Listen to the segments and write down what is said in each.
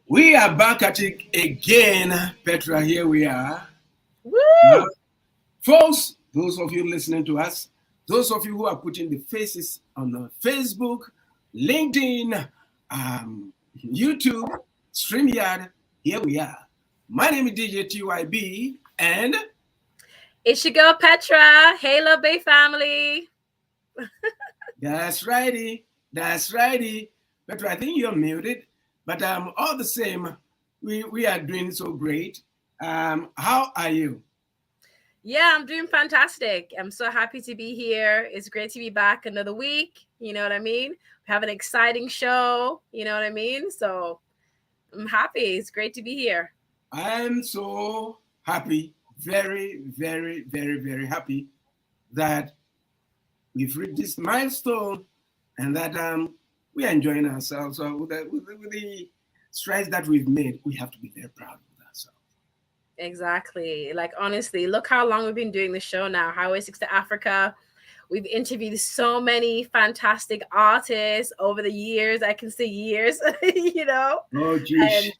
We are back at it again, Petra. Here we are. Woo! Folks, those of you listening to us, those of you who are putting the faces on Facebook, LinkedIn, YouTube, StreamYard, here we are. My name is DJ TYB, and It's your girl Petra. Hey, Love Bay family. that's righty, that's righty. Petra, I think you're muted, but all the same, we are doing so great. How are you? Yeah, I'm doing fantastic. I'm so happy to be here. It's great to be back another week. You know what I mean? We have an exciting show. You know what I mean? So I'm happy. It's great to be here. I'm so happy, very, very, very, very happy that we've reached this milestone and that we are enjoying ourselves. So with the strides that we've made, we have to be very proud of ourselves. Exactly. Like, honestly, look how long we've been doing the show now. Highway 6 to Africa. We've interviewed so many fantastic artists over the years. I can say years, you know, Oh, geez. and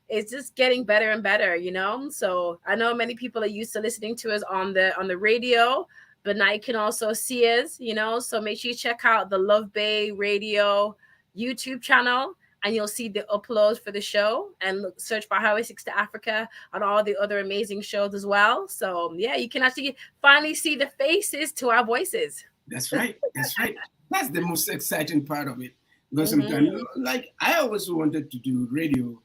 it's just getting better and better, you know. So I know many people are used to listening to us on the radio, but now you can also see us, you know. So make sure you check out the Love Bay Radio YouTube channel. And you'll see the uploads for the show and look, search for Highway 6 to Africa on all the other amazing shows as well. So, yeah, you can actually finally see the faces to our voices. That's right. That's right. That's the most exciting part of it. Because sometimes, Mm-hmm. like I always wanted to do radio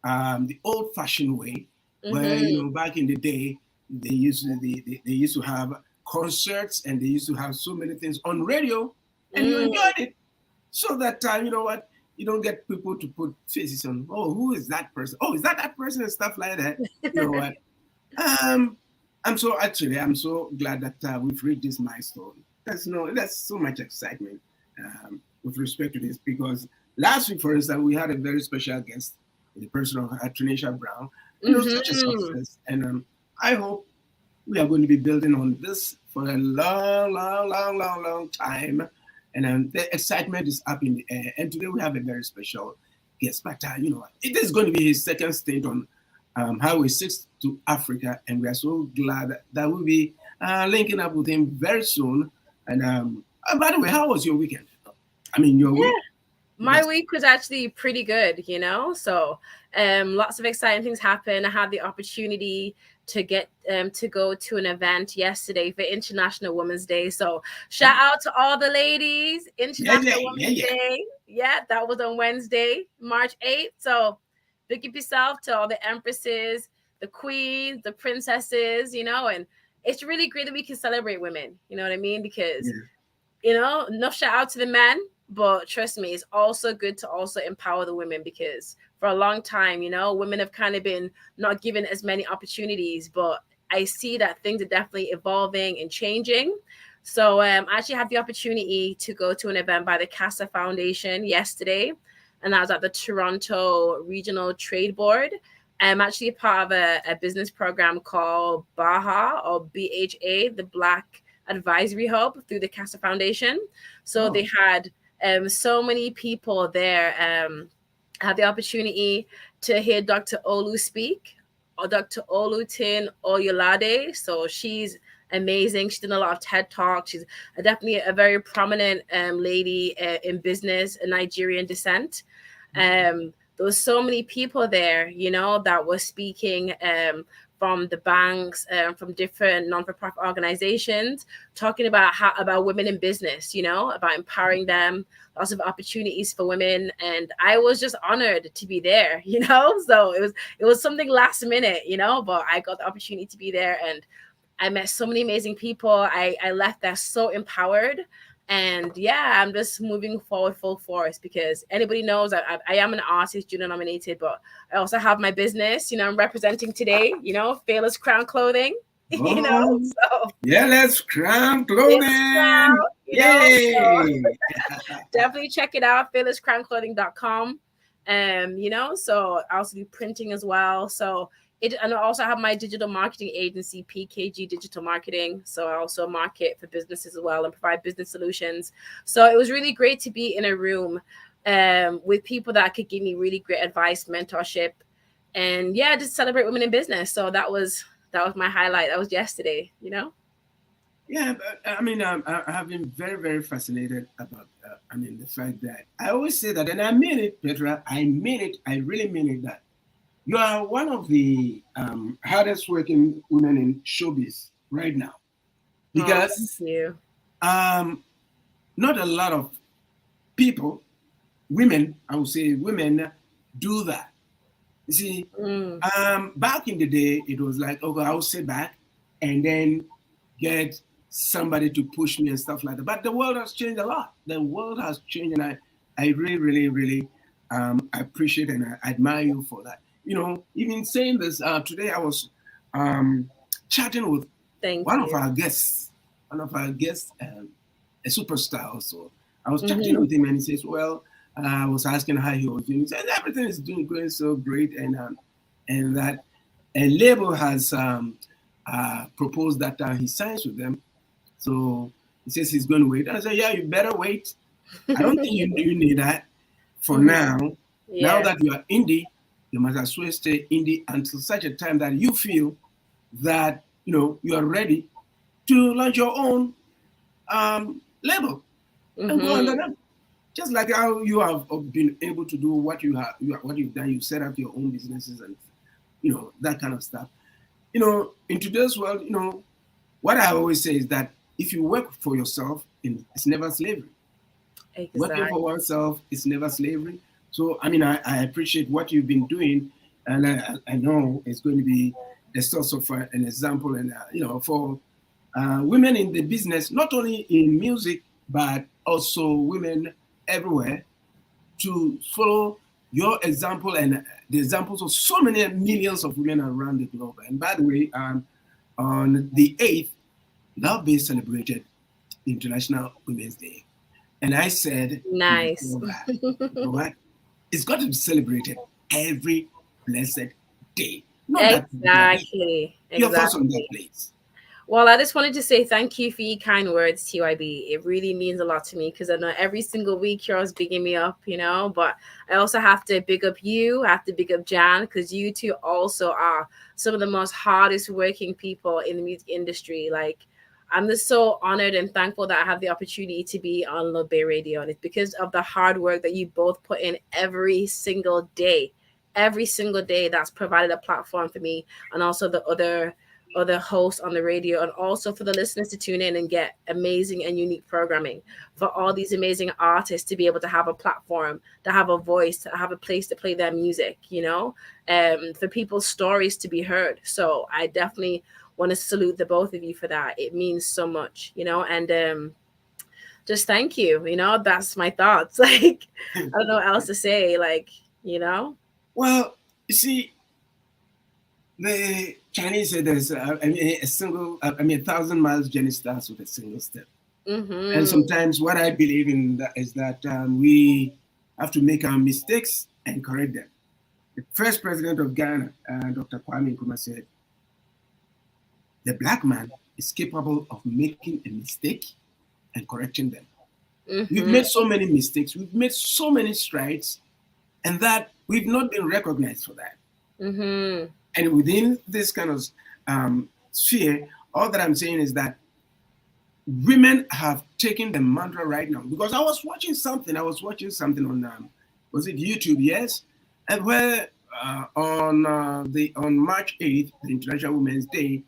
the old-fashioned way, where Mm-hmm. back in the day they used to have concerts and they used to have so many things on radio, and you Mm. enjoyed it. So that time, you know what? You don't get people to put faces on. Oh, who is that person? Oh, is that person and stuff like that? You know what? Um, I'm so glad that we've reached this milestone. That's so much excitement with respect to this because last week, for instance, we had a very special guest, the person of Trinisha Brown, and it was such a Mm-hmm. success. And I hope we are going to be building on this for a long, long, long, long, long time. And the excitement is up in the air. And today we have a very special guest. But, it is going to be his second stint on Highway 6 to Africa. And we are so glad that we'll be linking up with him very soon. And by the way, how was your weekend? I mean, your Yeah, week? my week was actually pretty good, you know. So, lots of exciting things happened. I had the opportunity to get to go to an event yesterday for International Women's Day. So, shout out to all the ladies, Yeah, yeah, International yeah, Women's yeah. Day. Yeah, that was on Wednesday, March 8th. So, big up yourself to all the empresses, the queens, the princesses, you know, and it's really great that we can celebrate women. You know what I mean? Because Yeah. enough shout out to the men, but trust me, it's also good to also empower the women because for a long time, women have kind of been not given as many opportunities, but I see that things are definitely evolving and changing. So I actually had the opportunity to go to an event by the CASA Foundation yesterday, and that was at the Toronto Regional Trade Board. I'm actually a part of a business program called BAHA or BHA, the Black Advisory Hub through the CASA Foundation. So Oh, they had so many people there. I had the opportunity to hear Dr. Olu speak, or Dr. Olutin Oyolade. So she's amazing. She's done a lot of TED Talks. She's definitely a very prominent lady in business, a Nigerian descent. There was so many people there, that were speaking from the banks, from different non-for-profit organizations, talking about women in business, about empowering them, lots of opportunities for women. And I was just honored to be there, So it was something last minute, but I got the opportunity to be there, and I met so many amazing people. I left there so empowered. And yeah, I'm just moving forward full force because anybody knows I am an artist, junior nominated, but I also have my business, I'm representing today, Fearless Crown Clothing, oh, so yeah, let's crown Fearless clothing. Crown, so Yay! definitely check it out, fearlesscrownclothing.com. So I also do printing as well. So and I also have my digital marketing agency, PKG Digital Marketing. So I also market for businesses as well and provide business solutions. So it was really great to be in a room with people that could give me really great advice, mentorship, and yeah, just celebrate women in business. So that was my highlight. That was yesterday, you know. Yeah, but, I mean, I have been very, very fascinated about, I mean, the fact that I always say that, and I mean it, Petra, I mean it, I really mean it, that you are one of the hardest working women in showbiz right now. Oh, thank Because you. um, not a lot of people, women, I would say women, do that. You see, Mm, back in the day, it was like, okay, I'll sit back and then get somebody to push me and stuff like that. But the world has changed a lot. The world has changed, and I really, really, really appreciate and I admire you for that. You know, even saying this, today I was um, chatting with thank one of you. our guests, a superstar also. I was chatting Hmm. with him and he says, well, I was asking how he was doing. He said, everything is doing going so great, and that a label has proposed that he signs with them. So he says he's going to wait. And I said, yeah, you better wait. I don't think you need that for Hmm. now. Now Yeah. that you are indie, you must as well stay indie until such a time that you feel that you are ready to launch your own label and go under Hmm. them. Just like how you have been able to do what what you've done. You set up your own businesses and that kind of stuff. In today's world, what I always say is that if you work for yourself, it's never slavery. Working for Exactly. oneself is never slavery. So, I mean, I appreciate what you've been doing, and I know it's going to be a source of an example, and for women in the business, not only in music but also women everywhere, to follow your example and the examples of so many millions of women around the globe. And by the way, on the 8th, Love Bay celebrated International Women's Day. And I said Nice. before that, you know what? It's got to be celebrated every blessed day, not that particular day. Exactly. Your thoughts on that, Exactly. please? Well, I just wanted to say thank you for your kind words, TYB. It really means a lot to me because I know every single week you're always bigging me up, But I also have to big up you. I have to big up Jan because you two also are some of the most hardest working people in the music industry. Like, I'm just so honored and thankful that I have the opportunity to be on Love Bay Radio. And it's because of the hard work that you both put in every single day. Every single day that's provided a platform for me and also the other hosts on the radio, and also for the listeners to tune in and get amazing and unique programming, for all these amazing artists to be able to have a platform, to have a voice, to have a place to play their music, for people's stories to be heard. So I definitely want to salute the both of you for that. It means so much, and just thank you. That's my thoughts. Like, I don't know what else to say. Like, you know. Well, you see, the Chinese say there's, I mean, a 1,000 miles journey starts with a single step. And Mm-hmm. sometimes what I believe in that is that we have to make our mistakes and correct them. The first president of Ghana, Dr. Kwame Nkrumah, said, the black man is capable of making a mistake and correcting them. We've Mm-hmm. made so many mistakes, we've made so many strides, and that we've not been recognized for that. Mm-hmm. And within this kind of sphere, all that I'm saying is that women have taken the mantra right now. Because I was watching something on, was it YouTube? Yes, and where on March 8th, the International Women's Day,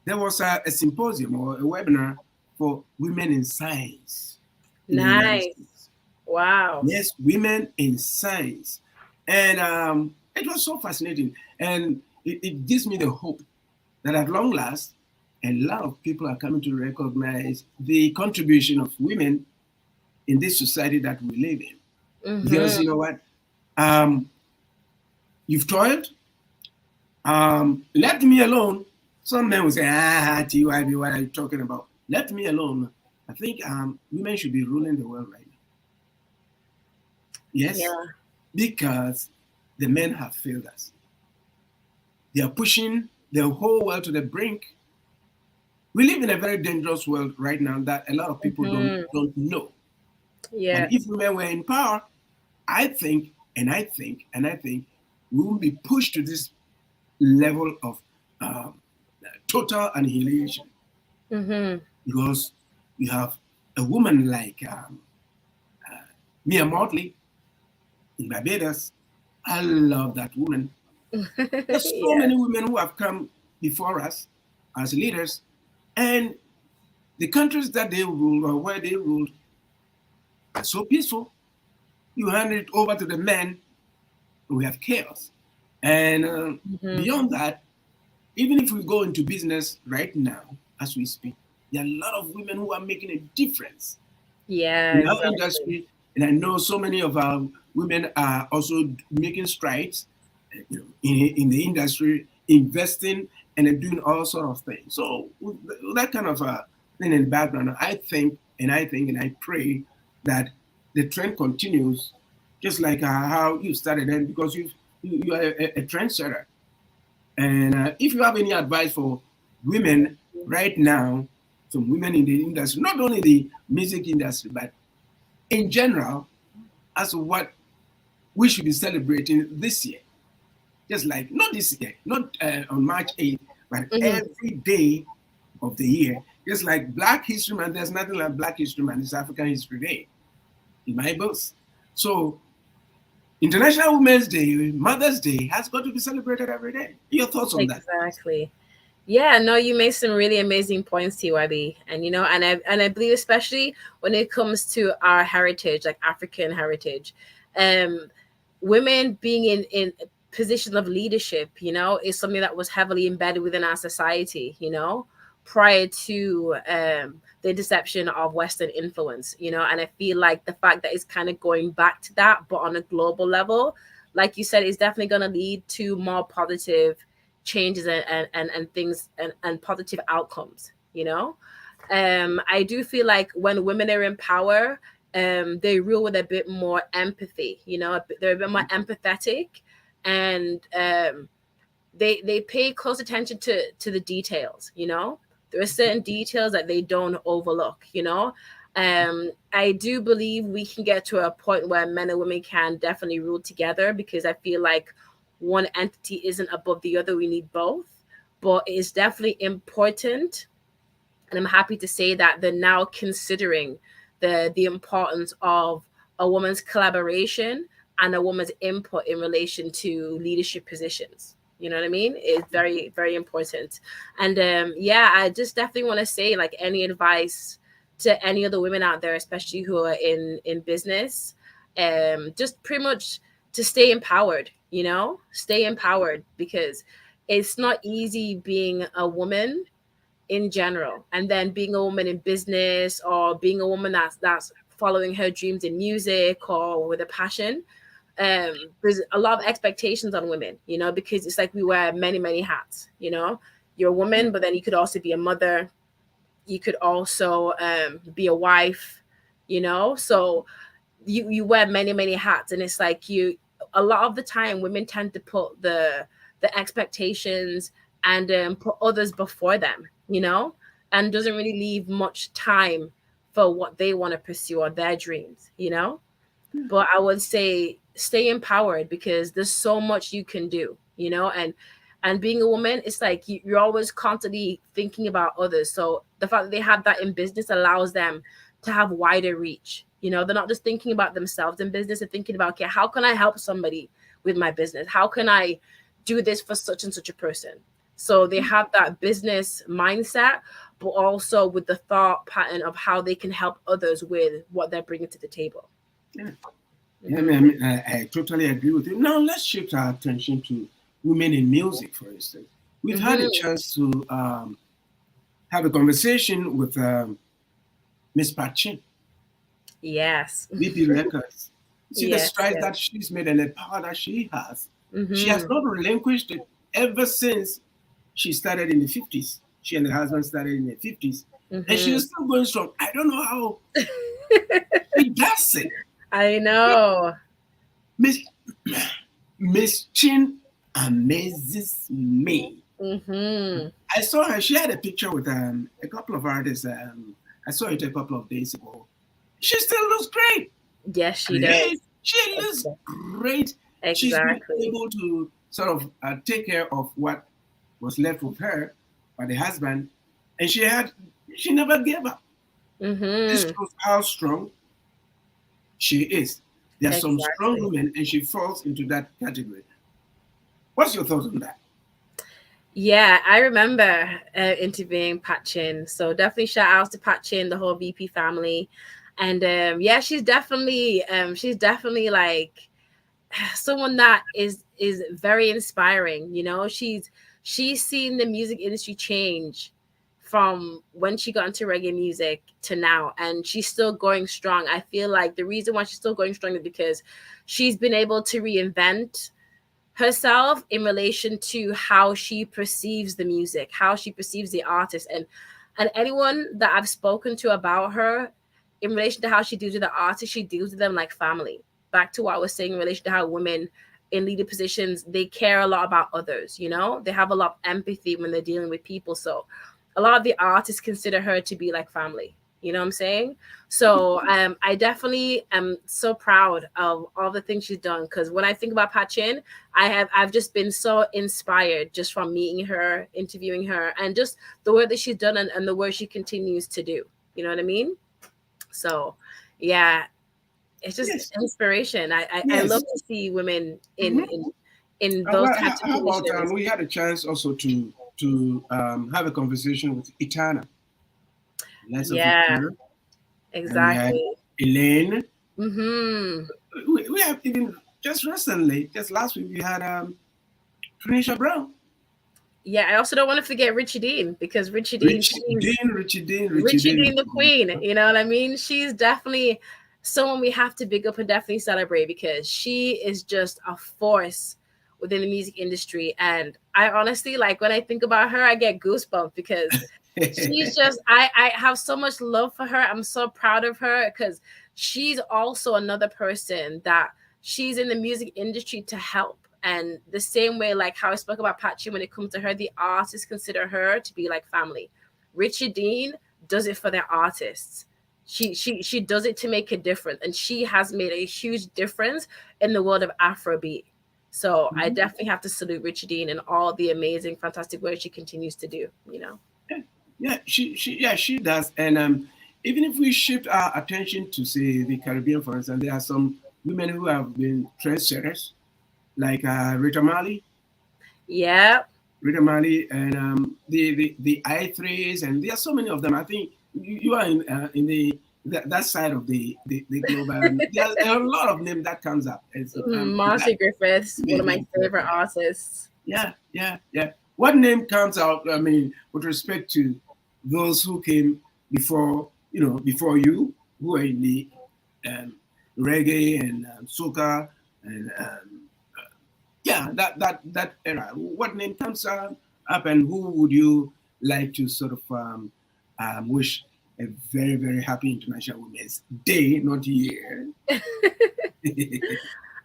there was a symposium or a webinar for women in science in the United Nice. States. Wow. Yes, women in science, and it was so fascinating, and it gives me the hope that at long last, a lot of people are coming to recognize the contribution of women in this society that we live in. Because Mm-hmm. you know what? Um, you've toiled, left me alone. Some men will say, TYB, what are you talking about? Left me alone. I think women should be ruling the world right now. Yes, Yeah. because the men have failed us. They are pushing the whole world to the brink. We live in a very dangerous world right now that a lot of people don't Mm-hmm. don't know. And if Yes. women were in power, I think, and I think we will be pushed to this level of um, total annihilation Mm-hmm. because you have a woman like Mia Motley in Barbados. I love that woman. There's so Yeah. many women who have come before us as leaders, and the countries that they ruled or where they ruled are so peaceful. You hand it over to the men, we have chaos. And Mm-hmm. beyond that, even if we go into business right now, as we speak, there are a lot of women who are making a difference Yeah, in our exactly. industry. And I know so many of our women are also making strides, in the industry, investing and doing all sort of things. So with that kind of thing in the background, I pray that the trend continues, just like how you started, and because you are a trendsetter. And if you have any advice for women right now, some women in the industry, not only the music industry, but in general, as to what we should be celebrating this year, just like not this year, not on March 8th, but Mm-hmm. every day of the year, just like Black History Month. There's nothing like Black History Month. It's African History Day in my books. So International Women's Day, Mother's Day has got to be celebrated every day. Your thoughts on that? Exactly. Yeah, no, you made some really amazing points, TYB. And and I believe especially when it comes to our heritage, like African heritage, um, women being in positions of leadership, is something that was heavily embedded within our society, prior to the deception of Western influence, and I feel like the fact that it's kind of going back to that, but on a global level, like you said, is definitely going to lead to more positive changes and things and positive outcomes, I do feel like when women are in power, they rule with a bit more empathy, they're a bit more empathetic, and they pay close attention to the details, there are certain details that they don't overlook, I do believe we can get to a point where men and women can definitely rule together, because I feel like one entity isn't above the other, we need both, but it's definitely important, and I'm happy to say that they're now considering the importance of a woman's collaboration and a woman's input in relation to leadership positions. You know what I mean? It's very, very important. And yeah, I just definitely want to say, like, any advice to any other women out there, especially who are in business, just pretty much to stay empowered. Stay empowered, because it's not easy being a woman in general, and then being a woman in business, or being a woman that's following her dreams in music or with a passion. There's a lot of expectations on women, because it's like we wear many, many hats. You're a woman, but then you could also be a mother, you could also be a wife, so you wear many, many hats, and it's like you a lot of the time women tend to put the expectations and put others before them, and doesn't really leave much time for what they want to pursue or their dreams, but I would say stay empowered, because there's so much you can do, and being a woman, it's like you're always constantly thinking about others. So the fact that they have that in business allows them to have wider reach. They're not just thinking about themselves in business, they're thinking about, okay, how can I help somebody with my business? How can I do this for such and such a person? So they have that business mindset, but also with the thought pattern of how they can help others with what they're bringing to the table. Yeah. Yeah, Hmm. I totally agree with you. Now let's shift our attention to women in music, for instance. We've had a Hmm. chance to have a conversation with Miss Pachin, Yes. VP Records. See the Yes. strides Yes. that she's made and the power that she has. She has Hmm. not relinquished it ever since she started in the 50s. She and her husband started in the 50s. And she Hmm. is still going strong. I don't know how she does it. I know. Miss Miss Chin amazes me. Hmm. I saw her. She had a picture with a couple of artists. I saw it a couple of days ago. She still looks great Yes, at she the age. does. She lives great. She's been Exactly. able to sort of take care of what was left with her by the husband, and she never gave up. This Mm-hmm. shows how strong she is. There are some strong Exactly. women, and she falls into that category. What's your thoughts on that? Yeah, I remember interviewing Patchin. So definitely shout outs to Patchin, the whole VP family. And yeah, she's definitely like someone that is very inspiring. You know, she's seen the music industry change from when she got into reggae music to now, and she's still going strong. I feel like the reason why she's still going strong is because she's been able to reinvent herself in relation to how she perceives the music, how she perceives the artist, and anyone that I've spoken to about her in relation to how she deals with the artist, she deals with them like family. Back to what I was saying in relation to how women in leader positions, they care a lot about others, you know? They have a lot of empathy when they're dealing with people. So a lot of the artists consider her to be like family. You know what I'm saying? So I definitely am so proud of all the things she's done. Because when I think about Pachin, I've just been so inspired just from meeting her, interviewing her, and just the work that she's done and the work she continues to do. You know what I mean? So yeah, it's just Yes, inspiration. I love yes. to see women Mm-hmm. in those Well, types of how about positions. we had a chance also to have a conversation with Itana, less of Yeah, Itana, and we had exactly. Elaine. Mm-hmm. We have even just recently, just last week, we had Tanisha Brown, Yeah, I also don't want to forget Richie Dean because Richie Dean, Richie she's Dean, Richie Dean, Richie Richie Dean, Dean the Richie Dean. Queen. You know what I mean? She's definitely someone we have to big up and definitely celebrate because she is just a force within the music industry. And I honestly like when I think about her, I get goosebumps because she's just I have so much love for her. I'm so proud of her because she's also another person that she's in the music industry to help. And the same way, like how I spoke about Patchy, when it comes to her, the artists consider her to be like family. Richard Dean does it for their artists. She does it to make a difference, and she has made a huge difference in the world of Afrobeat. So I Mhm. definitely have to salute Richard Dean and all the amazing, fantastic work she continues to do. You know. Yeah, yeah, she does. And even if we shift our attention to say the Caribbean, for instance, there are some women who have been trendsetters, like Yeah. Rita Mali, and the I threes, and there are so many of them. I think you are in the that side of the globe, and there are a lot of names that comes up. It's Marcy Griffiths, one of my favorite yeah, artists. yeah. What name comes out? I mean, with respect to those who came before, before you, who are in the um, reggae and soca and yeah, that era. What name comes up, and who would you like to sort of wish a very very happy International Women's Day, not year?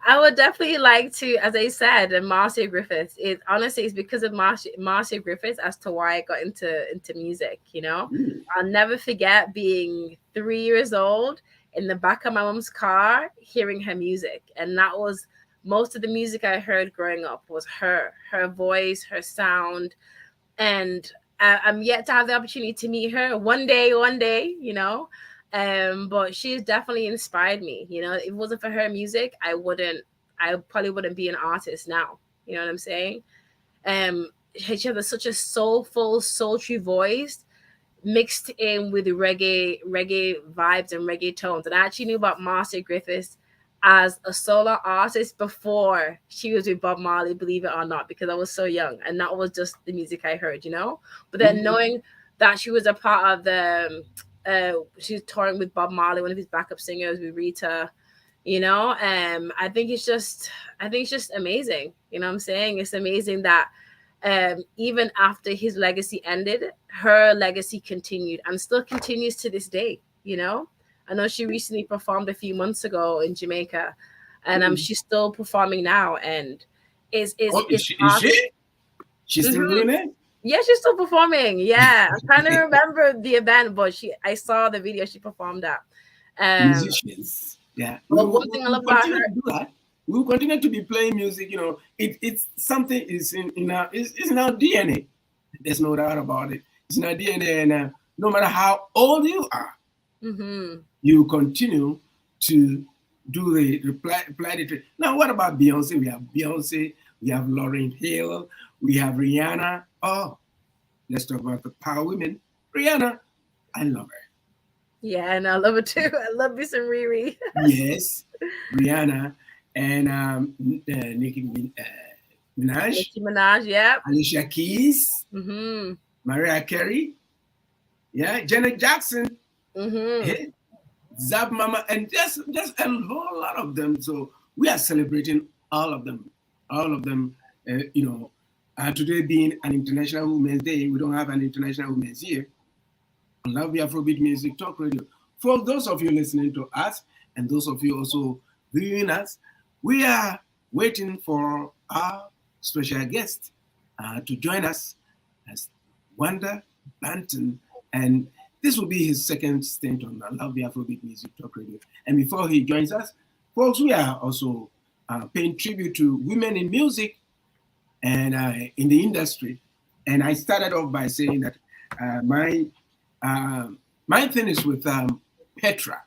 I would definitely like to, as I said, and Marcia Griffiths. It honestly is because of Marcia Griffiths as to why I got into music. You know, Mm. I'll never forget being 3 years old in the back of my mom's car, hearing her music, and that was most of the music I heard growing up was her voice, her sound, and I'm yet to have the opportunity to meet her one day, you know. But she's definitely inspired me. You know, if it wasn't for her music, I probably wouldn't be an artist now. You know what I'm saying? She has such a soulful, sultry voice mixed in with the reggae vibes and reggae tones. And I actually knew about Marcia Griffiths as a solo artist before she was with Bob Marley, believe it or not, because I was so young and that was just the music I heard, you know. But then Mhm. knowing that she was a part of the she was touring with Bob Marley, one of his backup singers with Rita, you know. I think it's just amazing. You know what I'm saying? It's amazing that even after his legacy ended, her legacy continued and still continues to this day. You know, I know she recently performed a few months ago in Jamaica, and Mm. she's still performing now, and Oh, is is art. she? She's still Mhm. doing it? Yeah, she's still performing. Yeah, I'm trying to remember the event, but she I saw the video she performed at. Um, Musicians. Yeah, But one thing I we will love about continue her, to do that. We will continue to be playing music. It's something is in our it's in our DNA. There's no doubt about it. It's in our DNA, and no matter how old you are, mm-hmm. you continue to do the reply the trick. Now, what about Beyonce? We have Beyonce, we have Lauryn Hill, we have Rihanna. Oh, let's talk about the power women. Rihanna, I love her. Yeah, and I love it too. I love me some Riri. Yes, Rihanna and Nicki Minaj, Nicki Minaj, yep. Alicia Keys, Mm-hmm. Mariah Carey, yeah, Janet Jackson, Mm-hmm. hey, Zab Mama, and just a whole lot of them. So we are celebrating all of them, all of them. Today being an International Women's Day, we don't have an International Women's Year. Love the Afrobeat Music Talk Radio. For those of you listening to us and those of you also viewing us, we are waiting for our special guest to join us as Wanda Banton. And this will be his second stint on Love the Afrobeat Music Talk Radio. And before he joins us, folks, we are also paying tribute to women in music and in the industry. And I started off by saying that uh, my my thing is with Petra.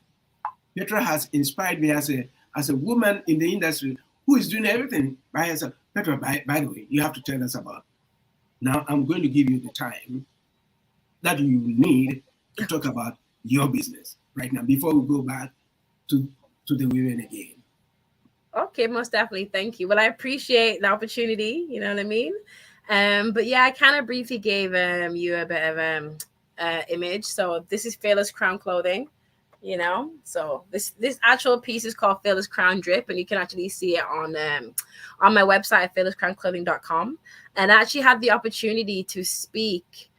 Petra has inspired me as a woman in the industry who is doing everything by herself. Petra, by the way, you have to tell us about. Now I'm going to give you the time that you need to talk about your business right now before we go back to the women again. Okay, most definitely. Thank you. Well, I appreciate the opportunity. You know what I mean? But yeah, I kind of briefly gave you a bit of image. So this is Fearless Crown Clothing. So this actual piece is called Fearless Crown Drip, and you can actually see it on my website at fearlesscrownclothing.com. And I actually had the opportunity to speak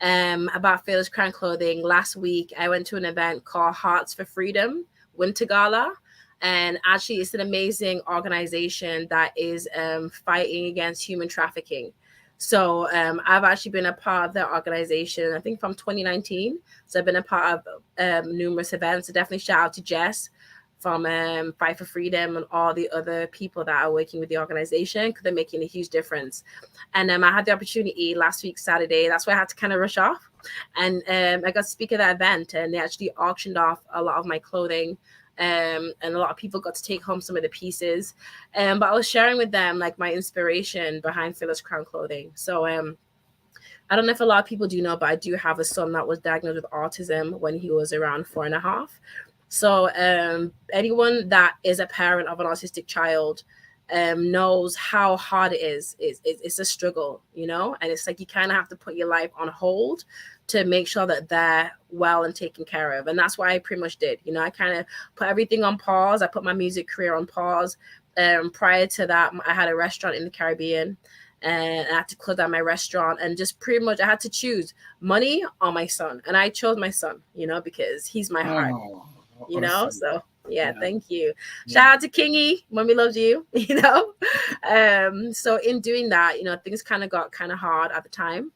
about Fearless Crown Clothing last week. I went to an event called Hearts for Freedom Winter Gala, and actually it's an amazing organization that is fighting against human trafficking. So I've actually been a part of that organization, I think from 2019. So I've been a part of numerous events. So definitely shout out to Jess from Fight for Freedom and all the other people that are working with the organization, because they're making a huge difference. And I had the opportunity last week, Saturday. That's why I had to kind of rush off. And I got to speak at that event, and they actually auctioned off a lot of my clothing. And a lot of people got to take home some of the pieces. But I was sharing with them like my inspiration behind Fearless Crown Clothing. So I don't know if a lot of people do know, but I do have a son that was diagnosed with autism when he was around 4.5. So anyone that is a parent of an autistic child knows how hard it is. It's a struggle, and it's like you kind of have to put your life on hold to make sure that they're well and taken care of. And that's what I pretty much did. I kind of put everything on pause. I put my music career on pause. Prior to that, I had a restaurant in the Caribbean, and I had to close down my restaurant, and just pretty much I had to choose money or my son. And I chose my son, because he's my heart, Oh, awesome. So yeah, Yeah. thank you. Yeah. Shout out to Kingy, mommy loves you. So in doing that, things kind of got kind of hard at the time.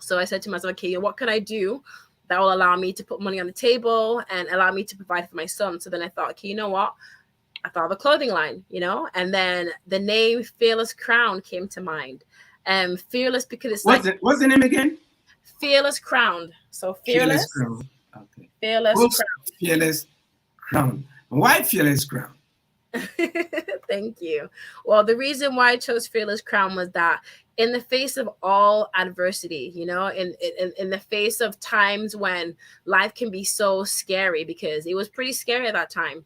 So I said to myself, okay, what can I do that will allow me to put money on the table and allow me to provide for my son? So then I thought, okay, you know what? I thought of a clothing line, and then the name Fearless Crown came to mind. Fearless because it's What's the name again? Fearless Crown. So Fearless fearless, Crown. Okay. Fearless Folks, Crown. Fearless Crown. Why Fearless Crown? Thank you. Well, the reason why I chose Fearless Crown was that in the face of all adversity, in the face of times when life can be so scary, because it was pretty scary at that time,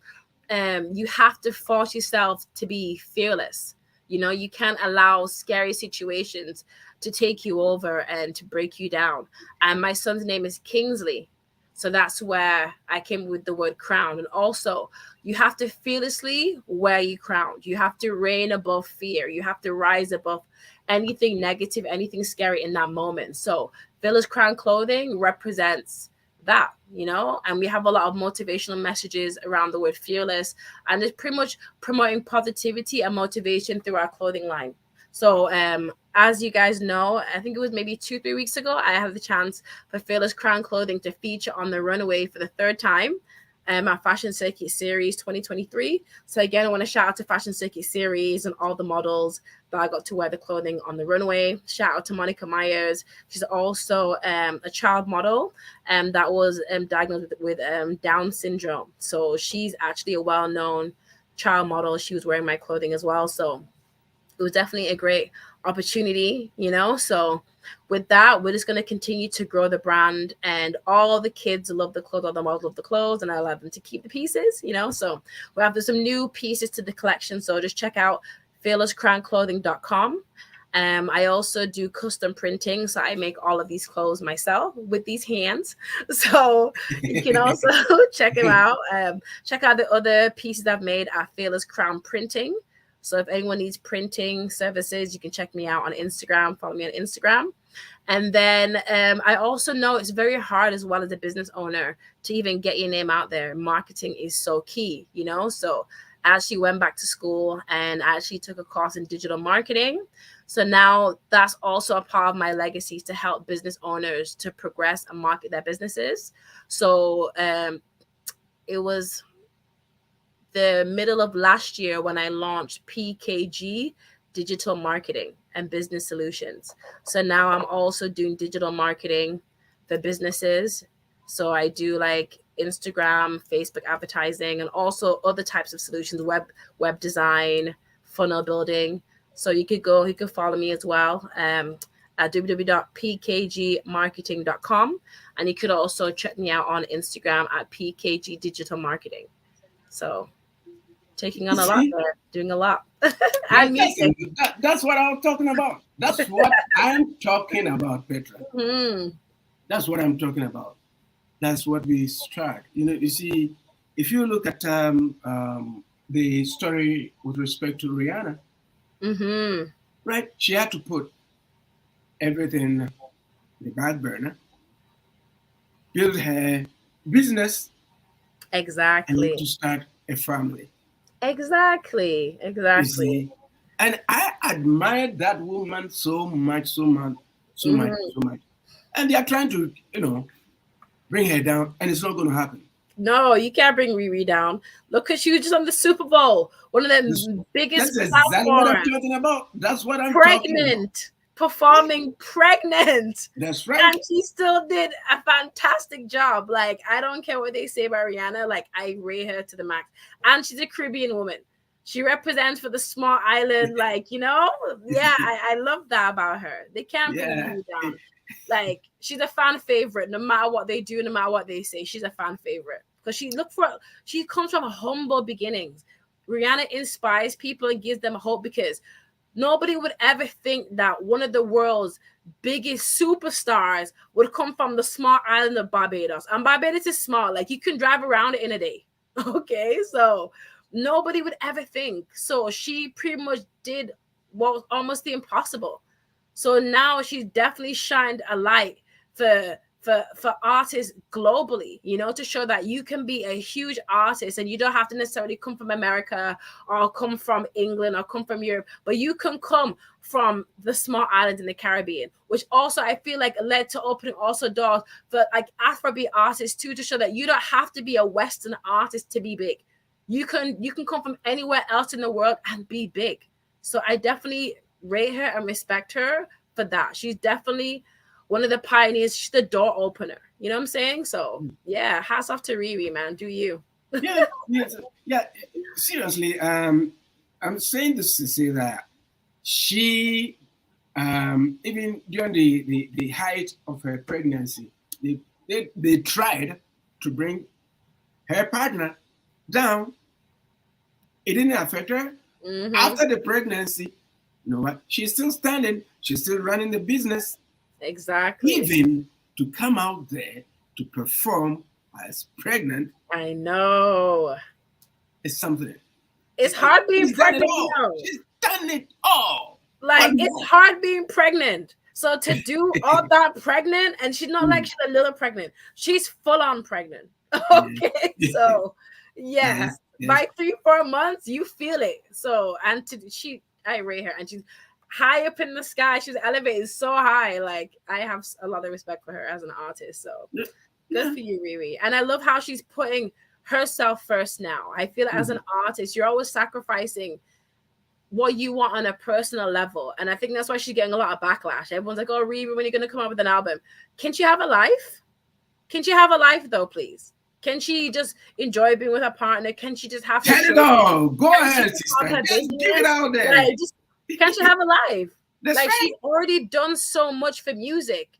you have to force yourself to be fearless. You can't allow scary situations to take you over and to break you down. And my son's name is Kingsley. So that's where I came with the word crown. And also, you have to fearlessly wear your crown. You have to reign above fear. You have to rise above anything negative, anything scary in that moment. So Fearless Crown Clothing represents that, and we have a lot of motivational messages around the word fearless, and it's pretty much promoting positivity and motivation through our clothing line. So as you guys know, I think it was maybe 2-3 weeks ago, I had the chance for Fearless Crown Clothing to feature on the runway for the third time. my Fashion Circuit Series 2023. So again, I want to shout out to Fashion Circuit Series and all the models that I got to wear the clothing on the runway. Shout out to Monica Myers. She's also a child model that was diagnosed with Down syndrome. So she's actually a well-known child model. She was wearing my clothing as well. So it was definitely a great opportunity, So with that, we're just going to continue to grow the brand, and all the kids love the clothes, all the models love the clothes, and I allow them to keep the pieces, So we have some new pieces to the collection. So just check out fearlesscrownclothing.com. I also do custom printing, so I make all of these clothes myself with these hands. So you can also check them out. Check out the other pieces I've made at Fearless Crown Printing. So if anyone needs printing services, you can check me out on Instagram. Follow me on Instagram. And then I also know it's very hard as well as a business owner to even get your name out there. Marketing is so key, So I actually went back to school and I actually took a course in digital marketing. So now that's also a part of my legacy, to help business owners to progress and market their businesses. So it was the middle of last year when I launched PKG Digital Marketing and Business Solutions. So now I'm also doing digital marketing for businesses. So I do like Instagram, Facebook advertising, and also other types of solutions, web design, funnel building. So you could follow me as well at www.pkgmarketing.com. And you could also check me out on Instagram at PKG Digital Marketing. So taking on a lot See, there, doing a lot. yeah, And music. that's what I'm talking about. That's what I'm talking about, Petra. Mm. That's what I'm talking about. That's what we strive. You see, if you look at the story with respect to Rihanna, Mm-hmm. right? She had to put everything in the back burner, build her business, and need Exactly. to start a family. Exactly. You Exactly. see, and I admire that woman so much, so much, so much, Mm-hmm. so much. And they are trying to, bring her down, and it's not going to happen. No, you can't bring Riri down. Look, cause she was just on the Super Bowl, one of This, the biggest that's exactly what I'm platforms, talking about. That's what I'm talking about. pregnant, performing pregnant. That's right. And she still did a fantastic job. Like, I don't care what they say about Rihanna. Like, I rate her to the max. And she's a Caribbean woman. She represents for the small island. Like, yeah, I love that about her. They can't bring Yeah. Riri down. Like, she's a fan favorite. No matter what they do, no matter what they say, she's a fan favorite. Because she comes from humble beginnings. Rihanna inspires people and gives them hope, because nobody would ever think that one of the world's biggest superstars would come from the small island of Barbados. And Barbados is small, like you can drive around it in a day. Okay, so nobody would ever think. So she pretty much did what was almost the impossible. So now she's definitely shined a light for artists globally, to show that you can be a huge artist and you don't have to necessarily come from America or come from England or come from Europe, but you can come from the small islands in the Caribbean, which also I feel like led to opening also doors for like Afrobeat artists too, to show that you don't have to be a Western artist to be big. You can come from anywhere else in the world and be big. So I definitely rate her and respect her for that. She's definitely one of the pioneers. She's the door opener. You know what I'm saying? So yeah, hats off to Riri, man. Do you? Yeah. Yes. Yeah. Seriously, I'm saying this to say that she, even during the height of her pregnancy, they tried to bring her partner down. It didn't affect her. Mm-hmm. After the pregnancy, you know what? She's still standing. She's still running the business. Exactly. Even to come out there to perform as pregnant I know. is something. It's hard being She's done it pregnant, all. She's done it all. What Like, it's more? hard being pregnant. So to do all that pregnant, and she's not like Mm. she's a little pregnant. She's full on pregnant. Yeah. Okay. So yeah. Yes. Yes. By 3-4 months, you feel it. So I rate her, and she's high up in the sky. She's elevated so high. Like, I have a lot of respect for her as an artist. So good Yeah. for you, Riri. And I love how she's putting herself first now. I feel as an artist, you're always sacrificing what you want on a personal level. And I think that's why she's getting a lot of backlash. Everyone's like, oh, Riri, when are you going to come up with an album? Can she have a life? Can she have a life, though, please? Can she just enjoy being with her partner? Can she just have her Tell it children? all. Go Can ahead, she sister. have her Just business? give it out there. Like, just, can she have a life? That's Like, right. she's already done so much for music.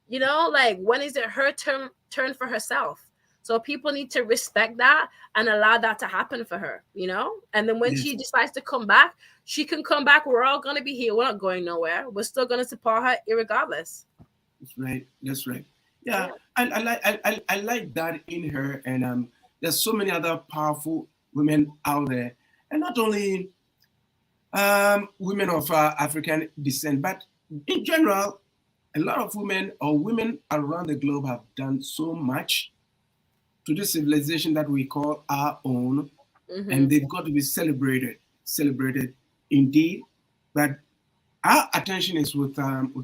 You know, like, when is it her turn for herself? So people need to respect that and allow that to happen for her, you know? And then when Yes. she decides to come back, she can come back. We're all going to be here. We're not going nowhere. We're still going to support her irregardless. That's right. That's right. Yeah, I like that in her, and there's so many other powerful women out there, and not only women of African descent, but in general, a lot of women or women around the globe have done so much to this civilization that we call our own, and they've got to be celebrated indeed. But our attention is with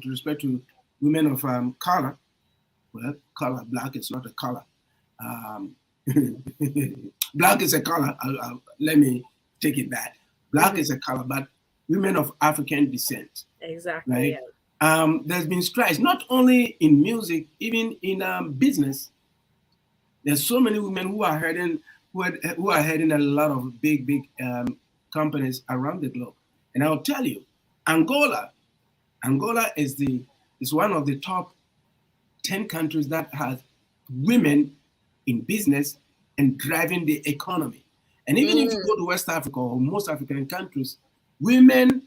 respect to women of color. Well, color, black is not a color. Um, black is a color. Let me take it back. Black is a color, but women of African descent. Exactly. Right? Yeah. There's been strides, not only in music, even in business. There's so many women who are heading a lot of big companies around the globe. And I'll tell you, Angola is one of the top 10 countries that has women in business and driving the economy. And even if you go to West Africa or most African countries, women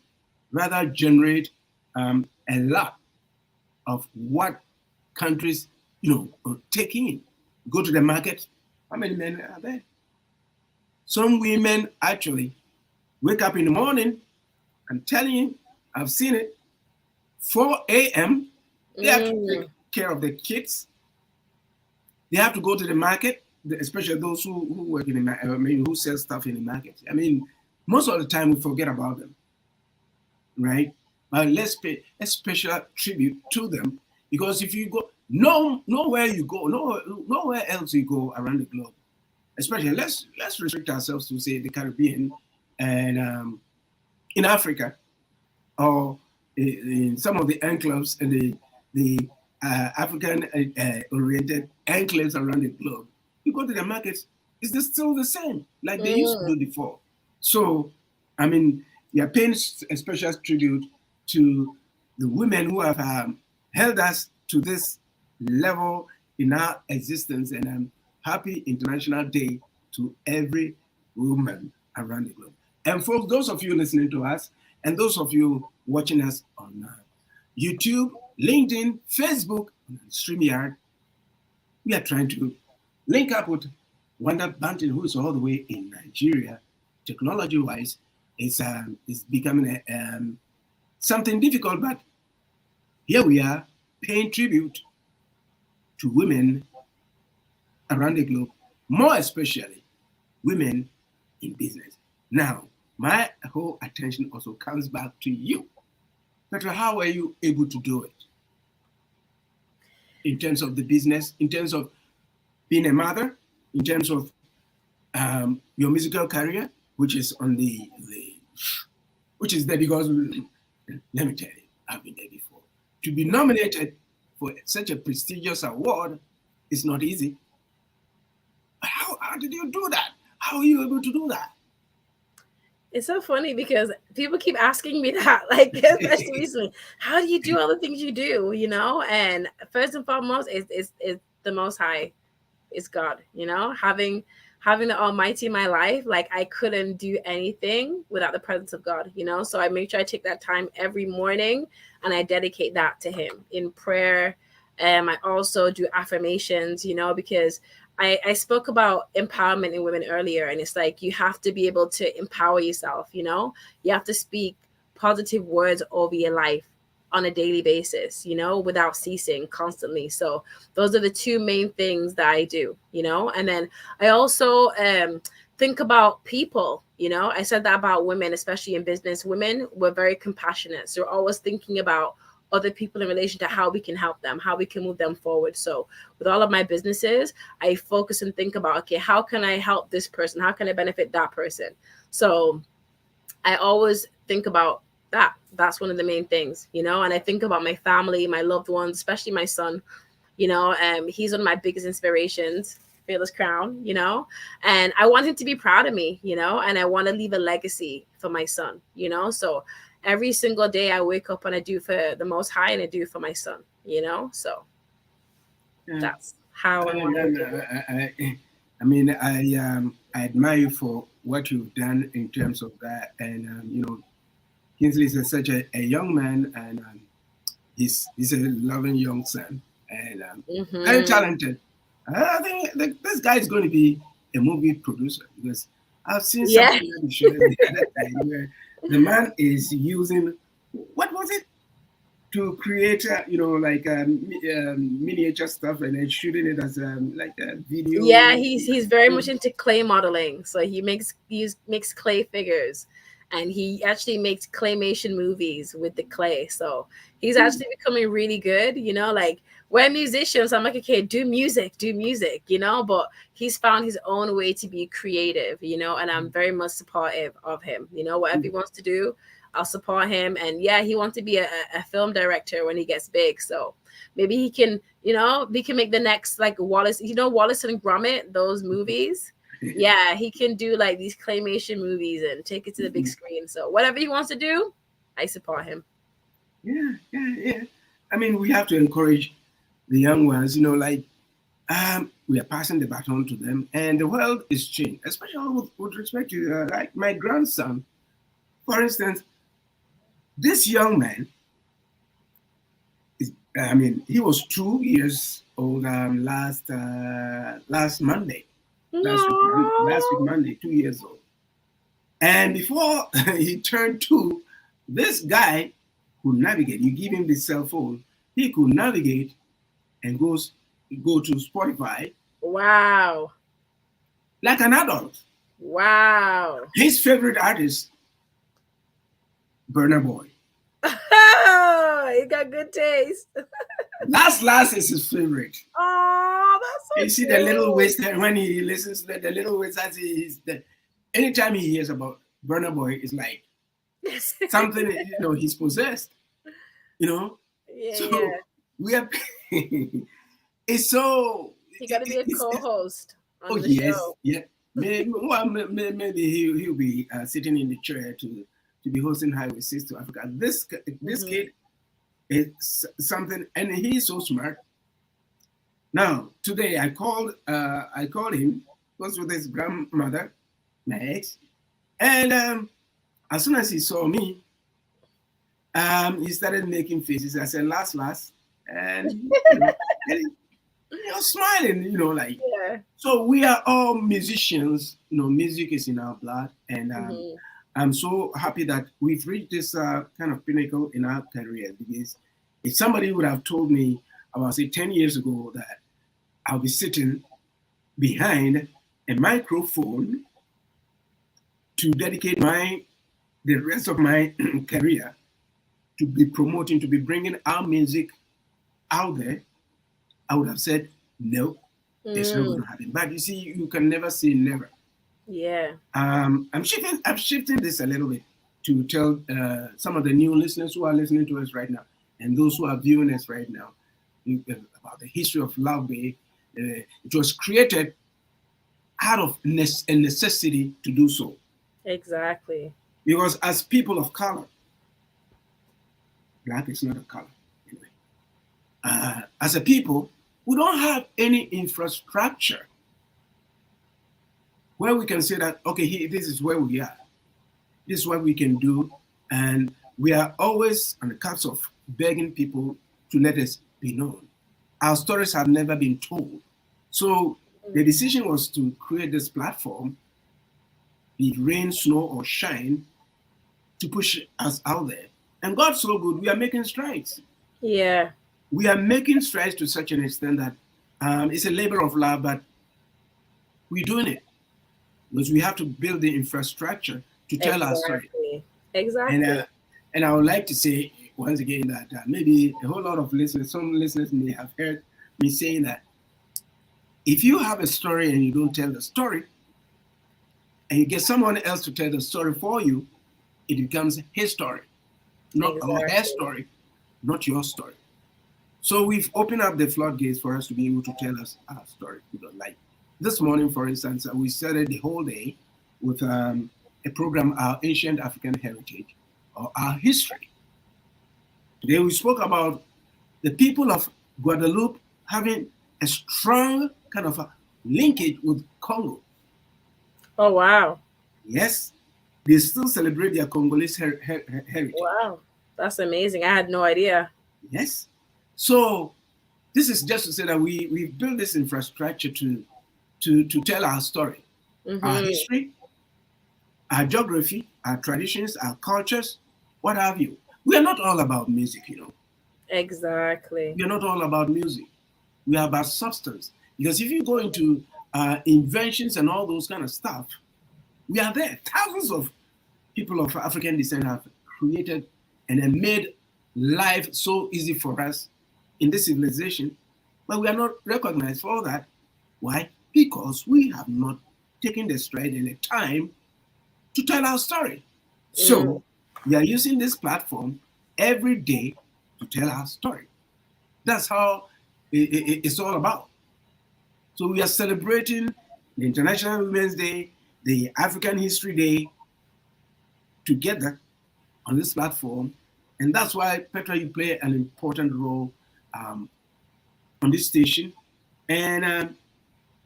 rather generate a lot of what countries, take in. Go to the market, how many men are there? Some women actually wake up in the morning, I'm telling you, I've seen it, 4 a.m., they have to take care of the kids. They have to go to the market, especially those who work in the market, who sell stuff in the market. I mean, most of the time we forget about them, right? But let's pay a special tribute to them, because if you go, nowhere else you go around the globe, especially let's restrict ourselves to say the Caribbean and in Africa, or in some of the enclaves and the African oriented enclaves around the globe, you go to the markets, it's still the same like they used to do before. So, I mean, we are paying a special tribute to the women who have held us to this level in our existence, and happy International Day to every woman around the globe. And folks, those of you listening to us, and those of you watching us on YouTube, LinkedIn, Facebook, and StreamYard, we are trying to link up with Wanda Banton, who is all the way in Nigeria. Technology-wise, it's becoming something difficult, but here we are paying tribute to women around the globe, more especially women in business. Now, my whole attention also comes back to you. Petra, how are you able to do it? In terms of the business, in terms of being a mother, in terms of your musical career, which is on which is there because, let me tell you, I've been there before. To be nominated for such a prestigious award is not easy. How did you do that? How are you able to do that? It's so funny because people keep asking me that, like, especially recently, how do you do all the things you do, And first and foremost, is the Most High, is God, having the Almighty in my life. Like, I couldn't do anything without the presence of God, So I make sure I take that time every morning and I dedicate that to Him in prayer. I also do affirmations, because I spoke about empowerment in women earlier, and it's like you have to be able to empower yourself, You have to speak positive words over your life on a daily basis, without ceasing constantly. So those are the two main things that I do, And then I also think about people, I said that about women, especially in business. Women, we're very compassionate. So we're always thinking about other people in relation to how we can help them, how we can move them forward. So with all of my businesses, I focus and think about, okay, how can I help this person? How can I benefit that person? So I always think about that. That's one of the main things, you know, and I think about my family, my loved ones, especially my son, you know. He's one of my biggest inspirations, Fearless Crown, you know, and I want him to be proud of me, you know, and I want to leave a legacy for my son, you know. So every single day I wake up and I do for the Most High and I do for my son, you know. So Yeah. that's how I And want to then, do it. I mean, I admire you for what you've done in terms of that. And you know, Kingsley is such a young man, and he's a loving young son, and very Mm-hmm. talented. I think this guy is going to be a movie producer because I've seen Yeah. something that he showed the other time where the man is using, what was it, to create you know, like miniature stuff and then shooting it as like a Yeah, video. he's very much into clay modeling. So he makes clay figures, and he actually makes claymation movies with the clay. So he's actually becoming really good. You know, like we're musicians. I'm like, okay, do music. You know, but he's found his own way to be creative. You know, and I'm very much supportive of him. You know, whatever he wants to do, I'll support him. And yeah, he wants to be a film director when he gets big. So maybe he can, you know, we can make the next like Wallace, you know, Wallace and Gromit, those movies. Yeah, he can do like these claymation movies and take it to the big screen. So whatever he wants to do, I support him. Yeah, yeah, yeah. I mean, we have to encourage the young ones. You know, like we are passing the baton to them, and the world is changing, especially with respect to like my grandson, for instance. This young man is, I mean, he was 2 years old last Monday, last week No. Monday, 2 years old. And before he turned two, this guy could navigate. You give him the cell phone, he could navigate and go to Spotify Wow. like an adult. Wow. His favorite artist, Burner Boy. He got good taste. Last is his favorite. Oh, You that's see the little whistle when he listens to the little whistle. Anytime he hears about Burner Boy, it's like so something, you know, he's possessed. You know, yeah, yeah. so we are. It's so. He got to be a It's, co-host oh on the yes, show. yeah. Maybe, well, maybe he'll be sitting in the chair to be hosting Highway 6 to Africa. This Hmm. kid is something, and he's so smart. Now today I called him, was with his grandmother, my ex, and as soon as he saw me, he started making faces. I said, last, and you know, smiling, you know, like. Yeah. So we are all musicians. You know, music is in our blood, and Hmm. I'm so happy that we've reached this kind of pinnacle in our career. Because if somebody would have told me about say 10 years ago that I'll be sitting behind a microphone to dedicate the rest of my career to be promoting, to be bringing our music out there, I would have said no, it's not going Mm. to happen. But you see, you can never say never. Yeah. I'm shifting this a little bit to tell some of the new listeners who are listening to us right now and those who are viewing us right now about the history of Love Bay. It was created out of a necessity to do so Exactly. because as people of color, black is not a color anyway. As a people, we don't have any infrastructure where we can say that okay, this is where we are. This is what we can do. And we are always on the cups of begging people to let us be known. Our stories have never been told. So the Mm. decision was to create this platform, be it rain, snow, or shine, to push us out there. And God's so good, we are making strides. Yeah. We are making strides to such an extent that it's a labor of love, but we're doing it because we have to build the infrastructure to tell our story. Exactly. And Exactly. and I would like to say, once again that maybe a whole lot of listeners, some listeners may have heard me saying that if you have a story and you don't tell the story, and you get someone else to tell the story for you, it becomes his story, not or her Exactly. story, not your story. So we've opened up the floodgates for us to be able to tell us our story. Like this morning, for instance, we started the whole day with a program, Our Ancient African Heritage, or Our History. Today we spoke about the people of Guadeloupe having a strong kind of a linkage with Congo. Oh wow. Yes, they still celebrate their Congolese heritage. Wow. That's amazing. I had no idea. Yes. So this is just to say that we build this infrastructure to tell our story, our Mm-hmm. history, our geography, our traditions, our cultures, what have you. We are not all about music, you know. Exactly. We are not all about music. We are about substance. Because if you go into inventions and all those kind of stuff, we are there. Thousands of people of African descent have created and have made life so easy for us in this civilization, but we are not recognized for all that. Why? Because we have not taken the stride and the time to tell our story. Mm. So we are using this platform every day to tell our story. That's how it's all about. So we are celebrating the International Women's Day, the African History Day together on this platform. And that's why, Petra, you play an important role um, on this station. And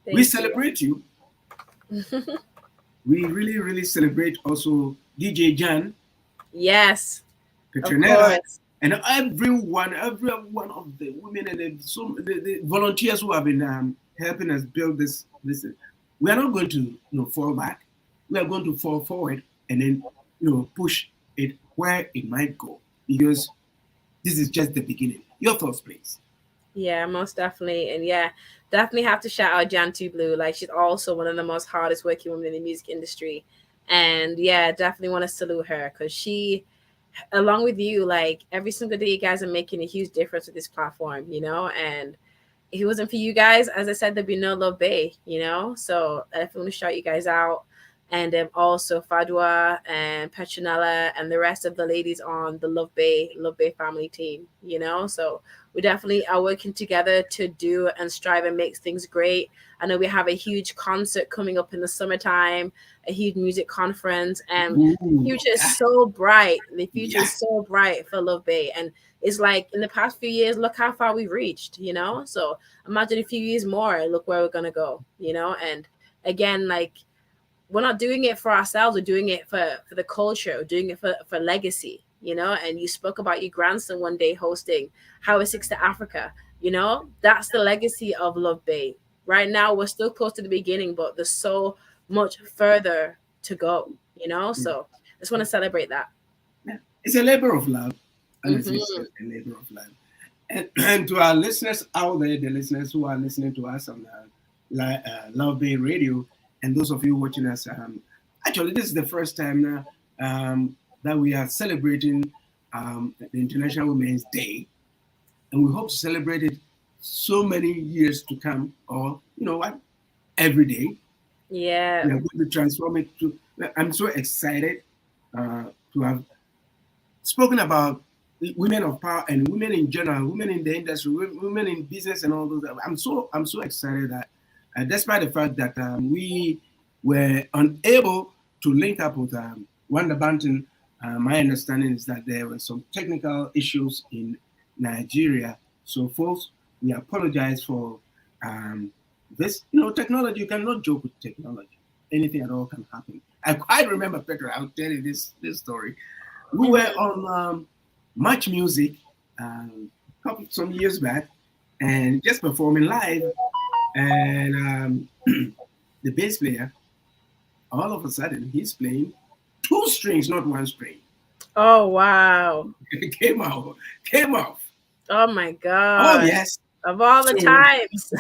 we Thank you. celebrate you. We really, really celebrate also DJ Jan, Yes, of Petronella, course. and every one of the women and the volunteers who have been helping us build this. We are not going to fall back. We are going to fall forward and then push it where it might go because this is just the beginning. Your thoughts, please. Yeah, most definitely. And yeah, definitely have to shout out Jantu Blue. Like she's also one of the most hardest working women in the music industry. And yeah, definitely want to salute her because she, along with you, like every single day you guys are making a huge difference with this platform, and if it wasn't for you guys, as I said, there'd be no Love Bay. So I definitely want to shout you guys out. And also Fadwa and Petronella and the rest of the ladies on the Love Bay family team. So we definitely are working together to do and strive and make things great. I know we have a huge concert coming up in the summertime, a huge music conference, and the Ooh, future is yeah, so bright. The future yeah. is so bright for Love Bay. And it's like in the past few years, look how far we've reached. So imagine a few years more, look where we're gonna go. And again, like we're not doing it for ourselves, we're doing it for the culture, we're doing it for legacy. And you spoke about your grandson one day hosting How is Six to Africa. That's the legacy of Love Bay. Right now we're still close to the beginning, but there's so much further to go. Mm, So just want to celebrate that. yeah. It's a labor of love. Honestly, it's Hmm. a labor of love. And to our listeners out there, the listeners who are listening to us on Love Bay Radio, and those of you watching us, actually, this is the first time that we are celebrating the International Women's Day, and we hope to celebrate it so many years to come, or you know what, every day. Yeah. We are going to transform it to. I'm so excited to have spoken about women of power and women in general, women in the industry, women in business, and all those. I'm so excited that, despite the fact that we were unable to link up with Wanda Banton, my understanding is that there were some technical issues in Nigeria. So, folks, we apologize for this. Technology. You cannot joke with technology. Anything at all can happen. I quite remember, Peter. I'll tell you this story. We were Hmm. on Much Music some years back, and just performing live, and the bass player, all of a sudden, he's playing two strings, not one string. Oh wow. It came off. Oh my Oh god. yes. Of all the So times.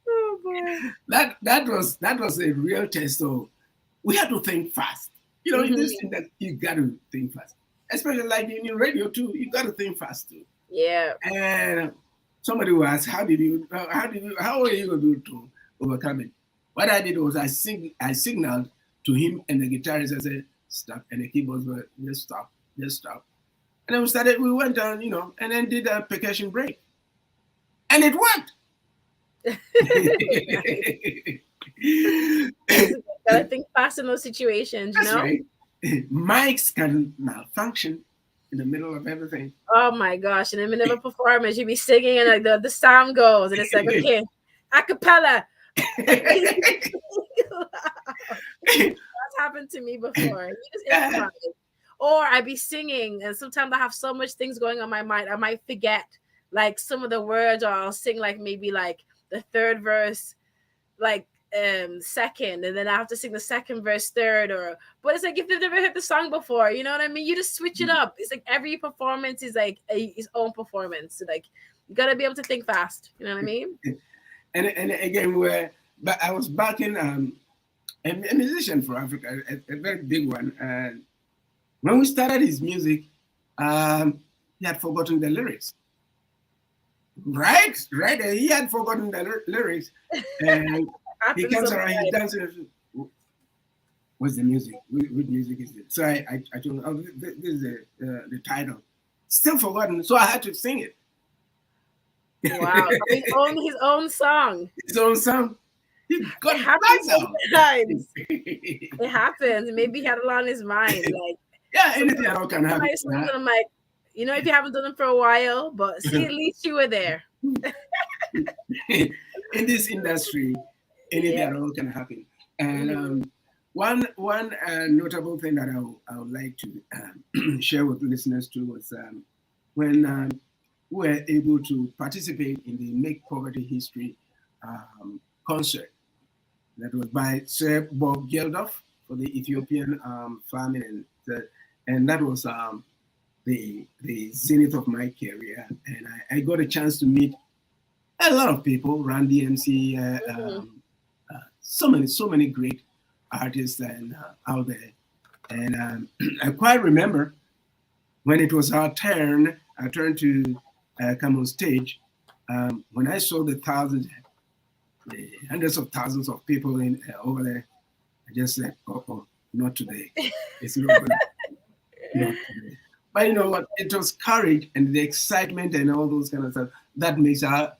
Oh boy. that was a real test. So we had to think fast. In this Hmm. thing that you got to think fast, especially like in your radio too. You got to think fast too. Yeah. And somebody will ask, how are you going to do to overcome it? What I did was I signaled to him and the guitarist. I said, stop, and the keyboards were just stop. And then we went on, and then did a percussion break, and it worked. Yes, gotta think fast in those situations, you That's know? right. Mics can malfunction in the middle of everything. Oh my gosh. And in the middle of a performance, you be singing and like the sound goes, and it's like, okay, a cappella. That's happened to me before. You just Yeah. improvise. Or I be singing, and sometimes I have so much things going on my mind, I might forget like some of the words, or I'll sing like maybe like the third verse, like second, and then I have to sing the second verse third, or but it's like if they've never heard the song before, you know what I mean? You just switch it up. It's like every performance is like its own performance. So like you gotta be able to think fast. You know what I mean? And again, but I was backing a musician for Africa, a very big one. And when we started his music, he had forgotten the lyrics. Right. He had forgotten the lyrics, and he Happens comes around, he sometimes. dances. What's the music? Which music is it? So I told him, oh, this is the title. Still forgotten, so I had to sing it. Wow. His own song. His own song. He It got happens right now. sometimes. It happens. Maybe he had a lot on his mind. Like Yeah, anything sometimes at all can happen. somebody sings and I'm like, if you haven't done it for a while, but see, at least you were there. In this industry, anything Yeah. at all can happen. And Mhm. one notable thing that I would like to share with listeners too was when we were able to participate in the Make Poverty History concert that was by Sir Bob Geldof for the Ethiopian famine, and that was the zenith of my career, and I got a chance to meet a lot of people, Randy MC, Mhm. so many great artists and out there. And I quite remember when it was our turn to come on stage. When I saw the hundreds of thousands of people in over there, I just said, "Oh, not today. It's not going to not today." But you know what? It was courage and the excitement and all those kind of stuff that makes our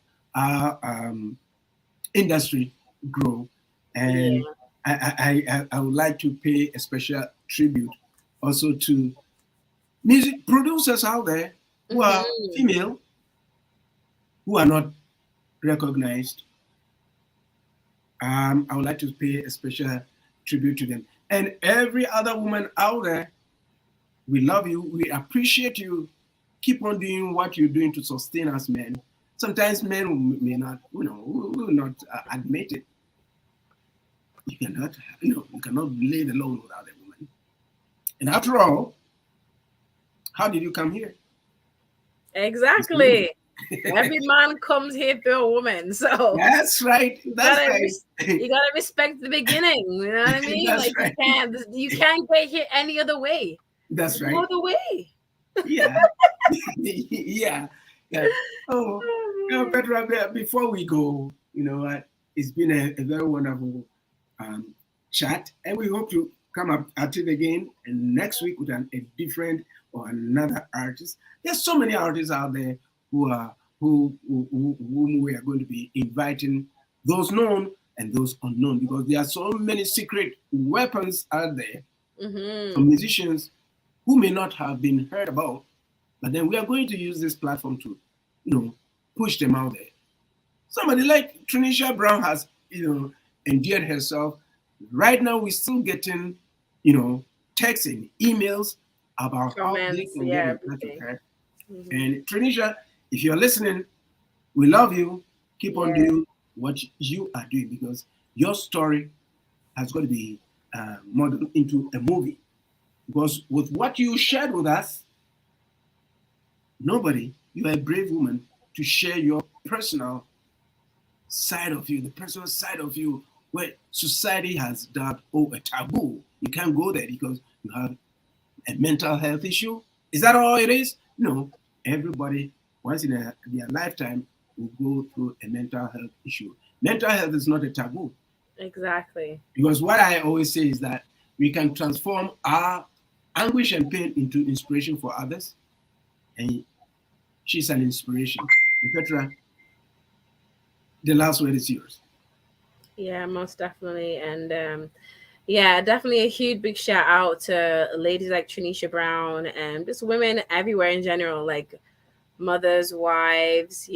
industry grow. And Yeah. I would like to pay a special tribute also to music producers out there who are Mhm. female, who are not recognized. I would like to pay a special tribute to them. And every other woman out there, we love you. We appreciate you. Keep on doing what you're doing to sustain us, men. Sometimes men may not, will not admit it. You cannot live alone without a woman. And after all, how did you come here? It's women. Exactly. Every man comes here through a woman, so That's right. you That's gotta right. you gotta respect the beginning. You know what I mean? That's Like right. you can't get here any other way. That's No right. other way. Yeah. Yeah. Yeah. Oh, Petra, before we go, it's been a very wonderful um, chat, and we hope to come up at it again and next week with a different or another artist. There's so many artists out there whom we are going to be inviting, those known and those unknown, because there are so many secret weapons out there for Mm-hmm. musicians who may not have been heard about, but then we are going to use this platform to, push them out there. Somebody like Trinisha Brown has, endeared herself. Right now, we're still getting, texts and emails about how they Comments, can get yeah, in touch with everything. her. Mm-hmm. And Trinisha, if you're listening, we love you. Keep on Yeah. doing what you are doing, because your story has got to be modeled into a movie. Because with what you shared with us, you are a brave woman to share your personal side of you, the personal side of you, where society has dubbed, oh, a taboo. You can't go there because you have a mental health issue. Is that all it is? No. Everybody, once in their lifetime, will go through a mental health issue. Mental health is not a taboo. Exactly. Because what I always say is that we can transform our anguish and pain into inspiration for others. And she's an inspiration. Petra, the last word is yours. Yeah, most definitely. And yeah, definitely a huge big shout out to ladies like Tranisha Brown and just women everywhere in general, like mothers, wives,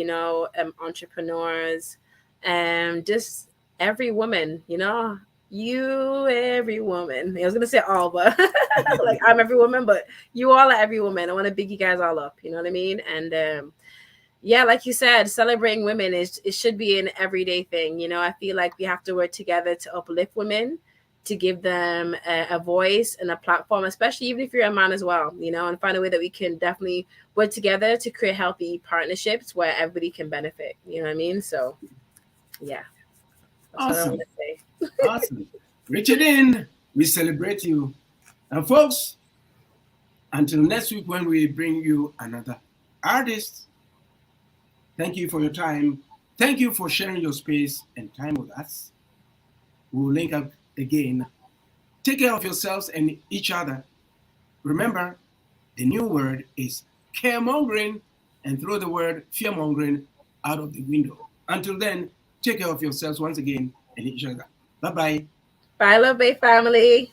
entrepreneurs, and just every woman, every woman. I was gonna say all, but like I'm every woman, but you all are every woman. I want to big you guys all up. You know what I mean? And yeah, like you said, celebrating women is it should be an everyday thing. I feel like we have to work together to uplift women, to give them a voice and a platform, especially even if you're a man as well, and find a way that we can definitely work together to create healthy partnerships where everybody can benefit. You know what I mean? So yeah, that's what I want Awesome. to say. Awesome. Richard in, we celebrate you. And folks, until next week when we bring you another artist, thank you for your time. Thank you for sharing your space and time with us. We'll link up again. Take care of yourselves and each other. Remember, the new word is caremongering, and throw the word fearmongering out of the window. Until then, take care of yourselves once again and each other. Bye bye. Bye, Love Bay family.